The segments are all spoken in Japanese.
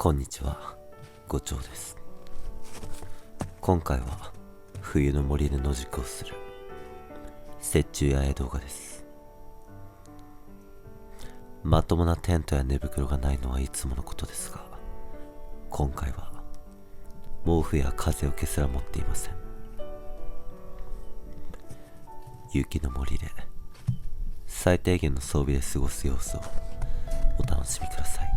こんにちは、ごちょうです。今回は冬の森で野宿をする雪中野営動画です。まともなテントや寝袋がないのはいつものことですが、今回は毛布や風よけすら持っていません。雪の森で最低限の装備で過ごす様子をお楽しみください。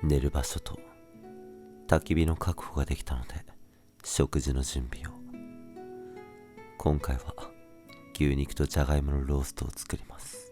寝る場所と焚き火の確保ができたので食事の準備を。今回は牛肉とじゃがいものローストを作ります。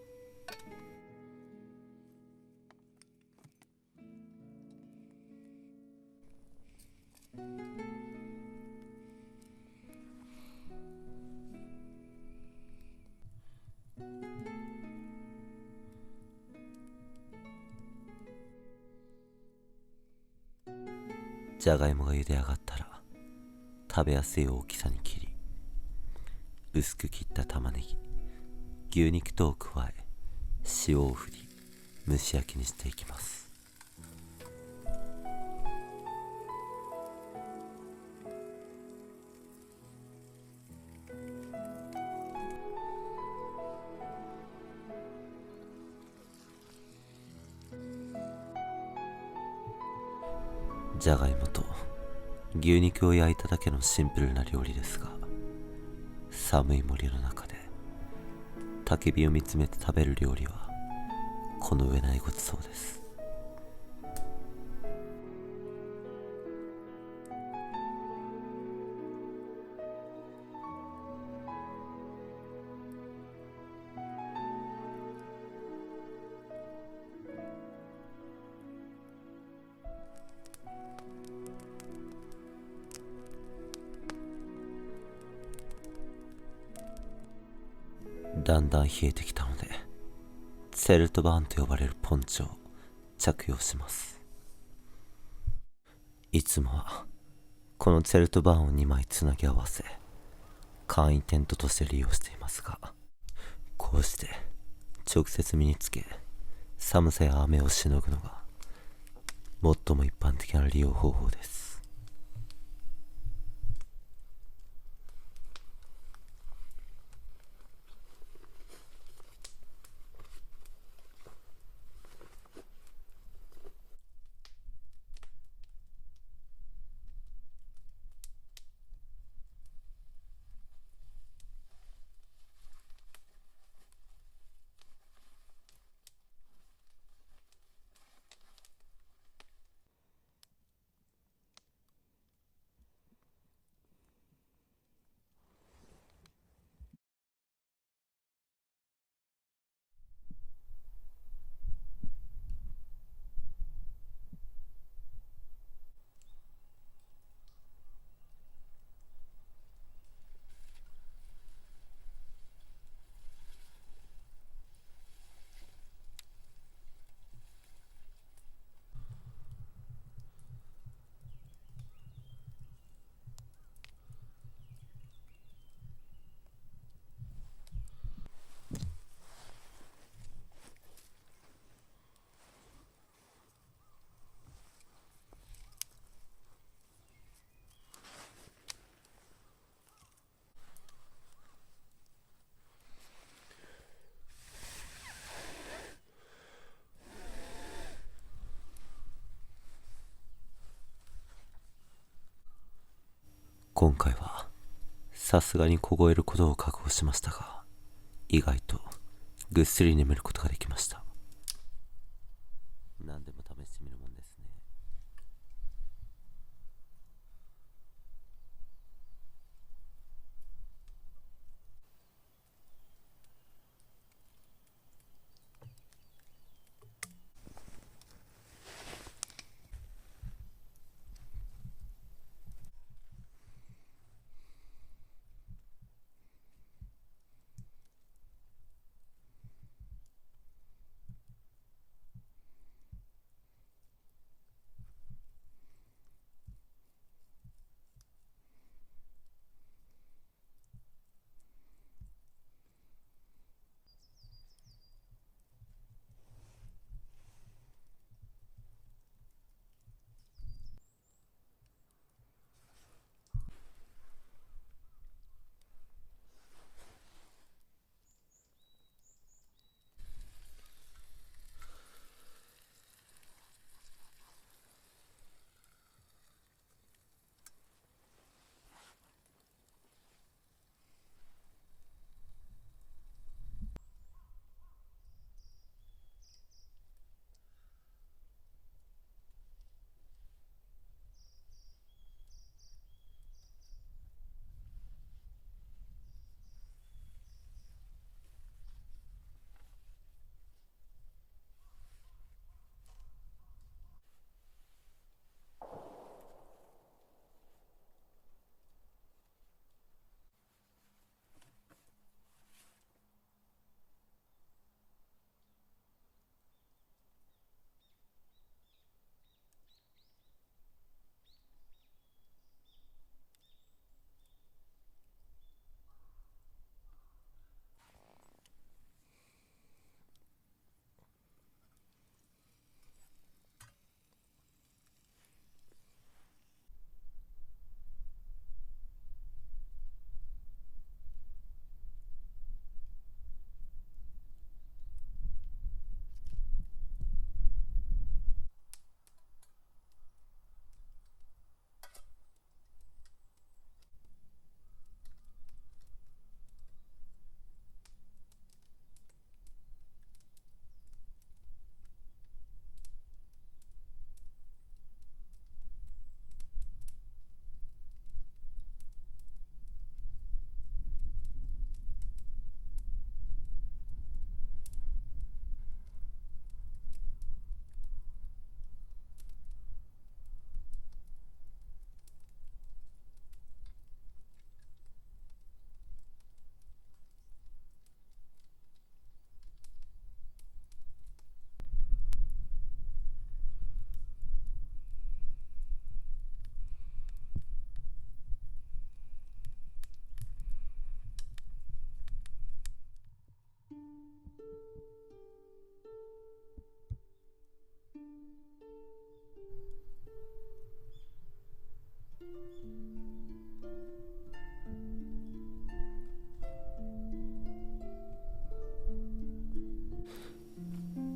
じゃがいもが茹で上がったら食べやすい大きさに切り、薄く切った玉ねぎ、牛肉等を加え、塩を振り蒸し焼きにしていきます。じゃがいもと牛肉を焼いただけのシンプルな料理ですが、寒い森の中で焚き火を見つめて食べる料理はこの上ないごちそうです。だんだん冷えてきたのでツェルトバーンと呼ばれるポンチョを着用します。いつもはこのツェルトバーンを2枚つなぎ合わせ簡易テントとして利用していますが、こうして直接身につけ寒さや雨をしのぐのが最も一般的な利用方法です。今回はさすがに凍えることを覚悟しましたが、意外とぐっすり眠ることができました。何でも試してみるもんですね。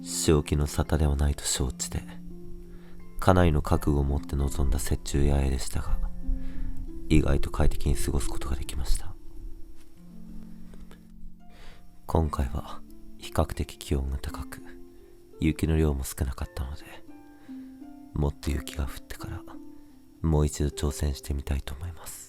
正気の沙汰ではないと承知で、家内の覚悟を持って臨んだ折衷八重でしたが、意外と快適に過ごすことができました。今回は比較的気温が高く、雪の量も少なかったので、もっと雪が降ってからもう一度挑戦してみたいと思います。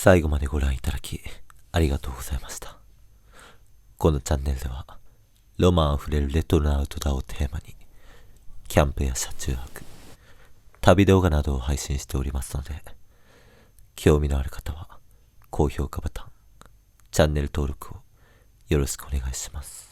最後までご覧いただきありがとうございました。このチャンネルではロマンあふれるレトロなアウトドアをテーマにキャンプや車中泊、旅動画などを配信しておりますので、興味のある方は高評価ボタン、チャンネル登録をよろしくお願いします。